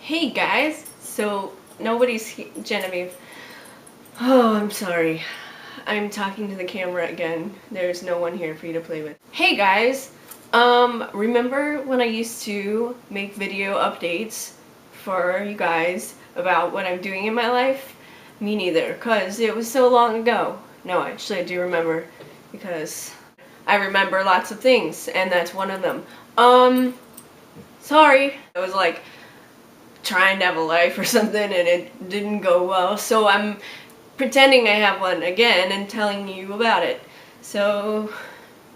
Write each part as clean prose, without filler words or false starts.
Hey guys, so nobody's Genevieve. Oh, I'm sorry. I'm talking to the camera again. There's no one here for you to play with. Hey guys, remember when I used to make video updates for you guys about what I'm doing in my life? Me neither, cause it was so long ago. No, actually I do remember, because I remember lots of things, and that's one of them. Sorry. I was like trying to have a life or something and it didn't go well, so I'm pretending I have one again and telling you about it. So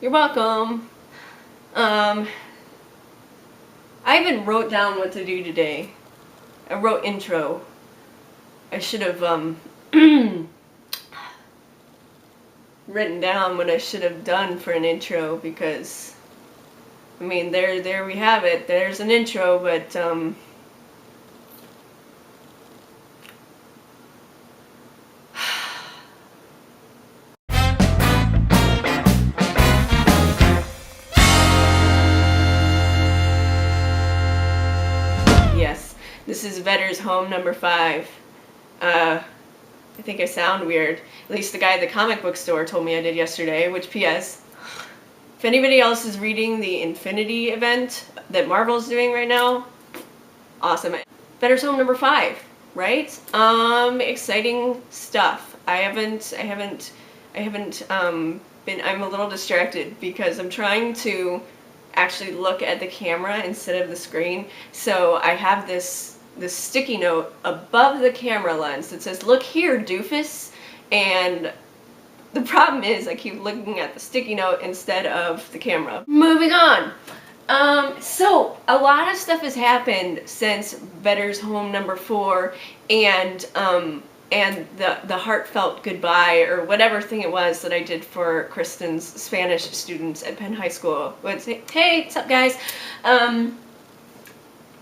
you're welcome. I even wrote down what to do today. I wrote intro. I should have written down what I should have done for an intro, because I mean there we have it. There's an intro, but yes, this is Vedder's Home number 5. I think I sound weird. At least the guy at the comic book store told me I did yesterday, which P.S. If anybody else is reading the Infinity event that Marvel's doing right now, awesome. Vedder's Home number 5, right? Exciting stuff. I haven't been, I'm a little distracted because I'm trying to actually look at the camera instead of the screen. So I have this sticky note above the camera lens that says, "Look here, doofus," and the problem is I keep looking at the sticky note instead of the camera. Moving on. So a lot of stuff has happened since Vedder's Home number 4 and the heartfelt goodbye, or whatever thing it was that I did for Kristen's Spanish students at Penn High School. Would say, hey, what's up guys?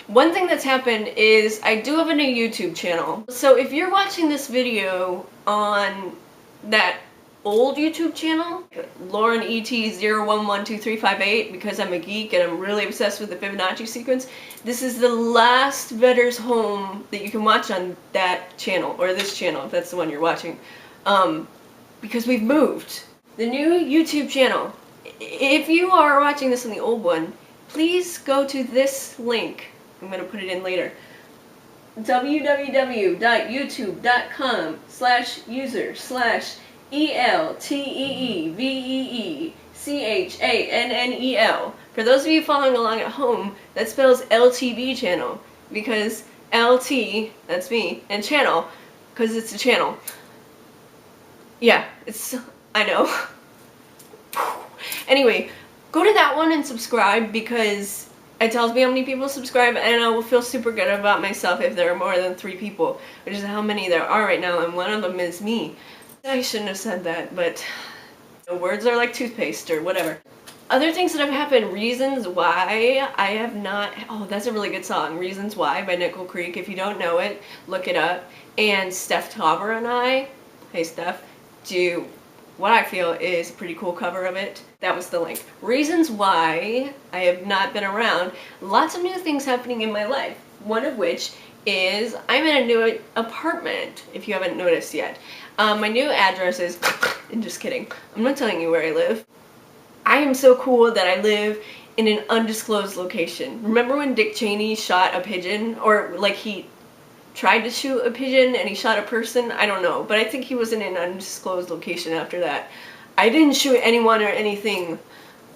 One thing that's happened is I do have a new YouTube channel. So if you're watching this video on that old YouTube channel, Lauren ET01123558, because I'm a geek and I'm really obsessed with the Fibonacci sequence, this is the last Vedder's Home that you can watch on that channel, or this channel if that's the one you're watching, because we've moved. The new YouTube channel, if you are watching this on the old one, please go to this link. I'm going to put it in later. www.youtube.com/user/ELTEEVEECHANNEL. For those of you following along at home, that spells LTV channel, because LT, that's me, and channel, because it's a channel. Yeah, I know. Anyway, go to that one and subscribe, because it tells me how many people subscribe, and I will feel super good about myself if there are more than 3 people, which is how many there are right now, and one of them is me. I shouldn't have said that, but words are like toothpaste or whatever. Other things that have happened, reasons why I have not, oh, that's a really good song, Reasons Why by Nickel Creek. If you don't know it, look it up. And Steph Tauber and I, hey Steph, do what I feel is a pretty cool cover of it. That was the link. Reasons why I have not been around. Lots of new things happening in my life. One of which is I'm in a new apartment, if you haven't noticed yet. My new address is, and just kidding, I'm not telling you where I live. I am so cool that I live in an undisclosed location. Remember when Dick Cheney shot a pigeon? Or like he tried to shoot a pigeon and he shot a person? I don't know, but I think he was in an undisclosed location after that. I didn't shoot anyone or anything,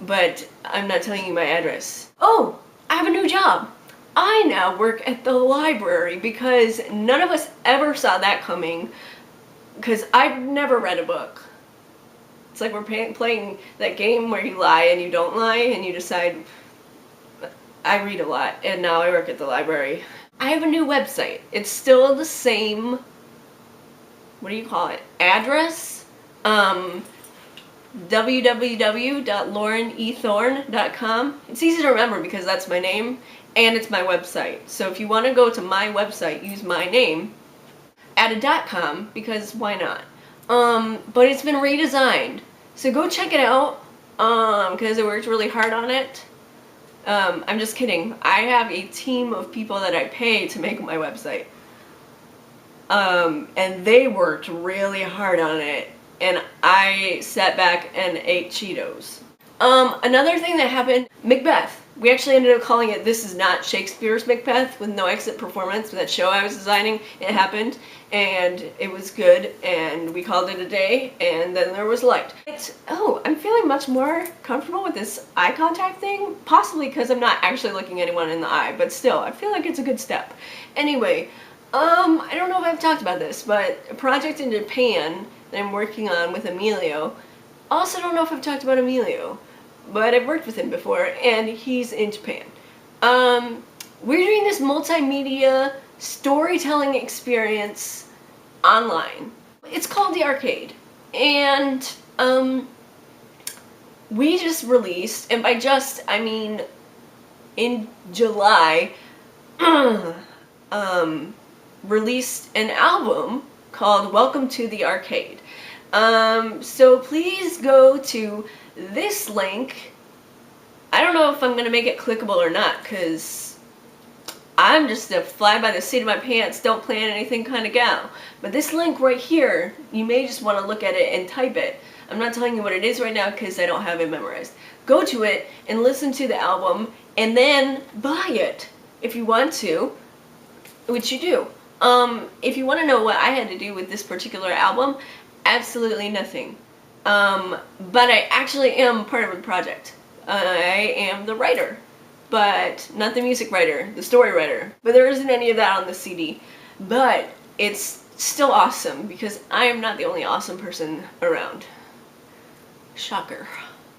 but I'm not telling you my address. Oh, I have a new job. I now work at the library, because none of us ever saw that coming, because I've never read a book. It's like we're playing that game where you lie and you don't lie and you decide. I read a lot, and now I work at the library. I have a new website. It's still the same, what do you call it, address? www.laurenethorn.com. It's easy to remember because that's my name and it's my website. So if you want to go to my website, use my name, add a .com, because why not? But it's been redesigned. So go check it out, because I worked really hard on it. I'm just kidding. I have a team of people that I pay to make my website. And they worked really hard on it, and I sat back and ate Cheetos. Another thing that happened, Macbeth. We actually ended up calling it This Is Not Shakespeare's Macbeth with no exit performance. That show I was designing, it happened, and it was good, and we called it a day, and then there was light. I'm feeling much more comfortable with this eye contact thing, possibly because I'm not actually looking anyone in the eye, but still, I feel like it's a good step. Anyway, I don't know if I've talked about this, but a project in Japan that I'm working on with Emilio. Also don't know if I've talked about Emilio, but I've worked with him before, and he's in Japan. We're doing this multimedia storytelling experience online. It's called The Arcade, and we just released, and by just, I mean in July, released an album called Welcome to the Arcade. So please go to this link. I don't know if I'm gonna make it clickable or not, because I'm just a fly by the seat of my pants, don't plan anything kind of gal. But this link right here, you may just want to look at it and type it. I'm not telling you what it is right now because I don't have it memorized. Go to it and listen to the album, and then buy it if you want to, which you do. If you want to know what I had to do with this particular album, absolutely nothing. But I actually am part of the project. I am the writer, but not the music writer, the story writer. But there isn't any of that on the CD. But it's still awesome because I am not the only awesome person around. Shocker.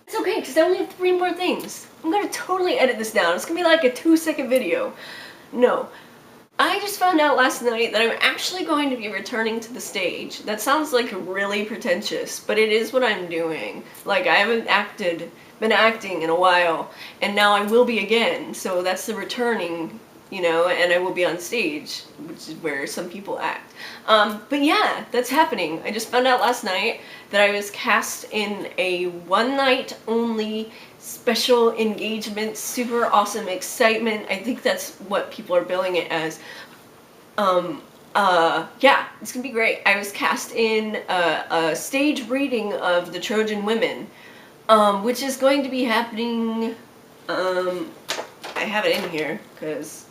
It's okay because I only have 3 more things. I'm gonna totally edit this down. It's gonna be like a 2-second video. No. I just found out last night that I'm actually going to be returning to the stage. That sounds like really pretentious, but it is what I'm doing. Like, I haven't been acting in a while, and now I will be again. So that's the returning, you know, and I will be on stage, which is where some people act. But yeah, that's happening. I just found out last night that I was cast in a one-night only special engagement, super awesome excitement. I think that's what people are billing it as. Yeah, it's gonna be great. I was cast in a stage reading of The Trojan Women, which is going to be happening, I have it in here because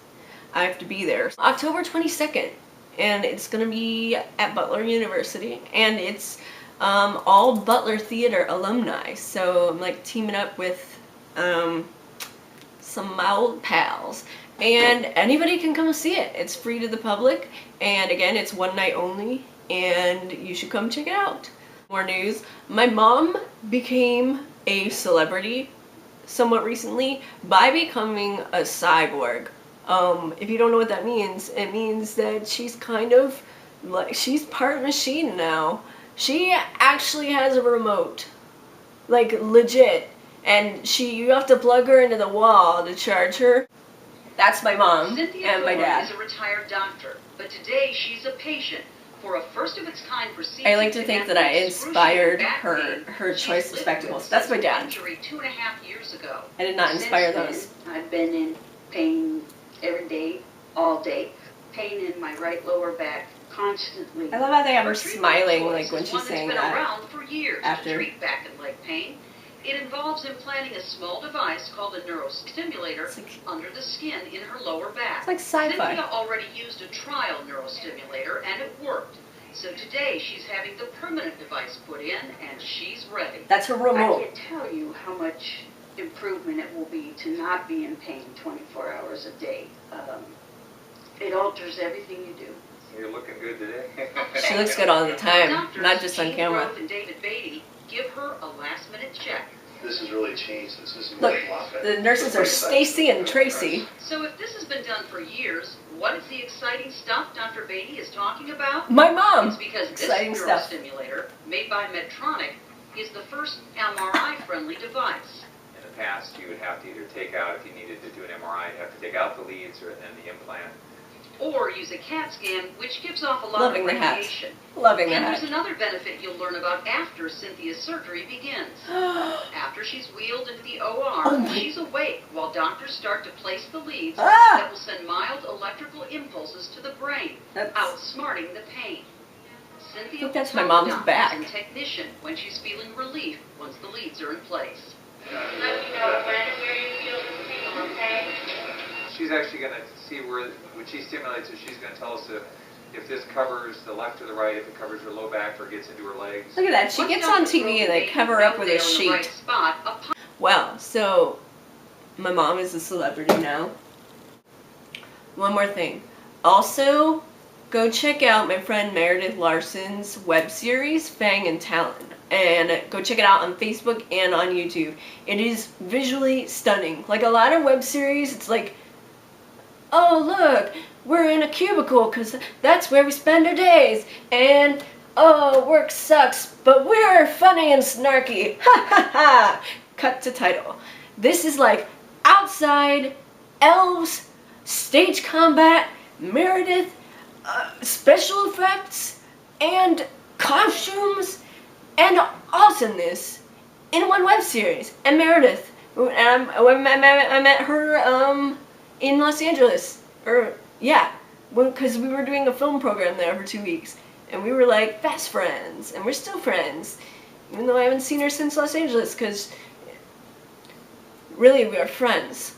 I have to be there. October 22nd, and it's gonna be at Butler University, and it's all Butler Theater alumni, so I'm like teaming up with some of my old pals, and anybody can come see it. It's free to the public, and again, it's one night only, and you should come check it out. More news. My mom became a celebrity somewhat recently by becoming a cyborg. If you don't know what that means, it means that she's kind of like, she's part machine now. She actually has a remote, like legit, and you have to plug her into the wall to charge her. That's my mom and my dad. Cynthia is a retired doctor, but today she's a patient for a first-of-its-kind procedure. I like to think that I inspired her choice of spectacles. That's my dad. 2.5 years ago. I did not inspire those. I've been in pain every day, all day. Pain in my right lower back constantly. I love how they have her smiling, like when she's saying that. It's been around for years after. to treat back and leg pain. It involves implanting a small device called a neurostimulator under the skin in her lower back. It's like sci-fi. Cynthia already used a trial neurostimulator and it worked. So today she's having the permanent device put in and she's ready. That's her remote. I can't tell you how much improvement it will be to not be in pain 24 hours a day. It alters everything you do. You're looking good today. She looks good all the time, Doctors not just on Gene camera. Grove and David Beatty give her a last-minute check. This has really changed. This is Look, a lot better. the nurses are Stacy and Tracy. So if this has been done for years, what is the exciting stuff Dr. Beatty is talking about? My mom. It's because this Exciting stuff. neurostimulator, made by Medtronic, is the first MRI-friendly device. In the past, you would have to either take out, if you needed to do an MRI, you'd have to take out the leads or then the implant. or use a CAT scan, which gives off a lot Loving of the hat. radiation. Loving And that. there's another benefit you'll learn about after Cynthia's surgery begins. After she's wheeled into the OR, Oh my- she's awake while doctors start to place the leads Ah! that will send mild electrical impulses to the brain, That's- outsmarting the pain. Cynthia think that's will my tell mom's the doctors back. and technician when she's feeling relief once the leads are in place. Let me know when and where you feel the signal, okay? She's actually going to see where, when she stimulates it, she's going to tell us if this covers the left or the right, if it covers her low back or gets into her legs. Look at that. She Once gets on doctors TV roll and the they baby cover up with a there in the right sheet. spot, a pump Wow, so my mom is a celebrity now. One more thing. Also, go check out my friend Meredith Larson's web series, Fang and Talon. And go check it out on Facebook and on YouTube. It is visually stunning. Like a lot of web series, it's like, oh look, we're in a cubicle because that's where we spend our days. And oh, work sucks, but we're funny and snarky. Ha ha ha! Cut to title. This is like outside, elves, stage combat, Meredith, special effects, and costumes, and awesomeness in one web series. And Meredith, and I met her in Los Angeles, because we were doing a film program there for 2 weeks, and we were like fast friends, and we're still friends, even though I haven't seen her since Los Angeles, because really we are friends,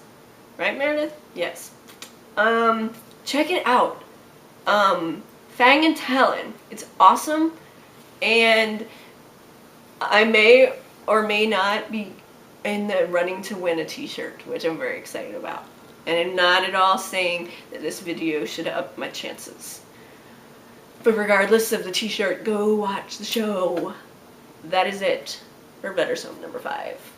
right, Meredith? Yes. Check it out. Fang and Talon. It's awesome, and I may or may not be in the running to win a t-shirt, which I'm very excited about. And I'm not at all saying that this video should up my chances. But regardless of the t-shirt, go watch the show. That is it for Better Zone number 5.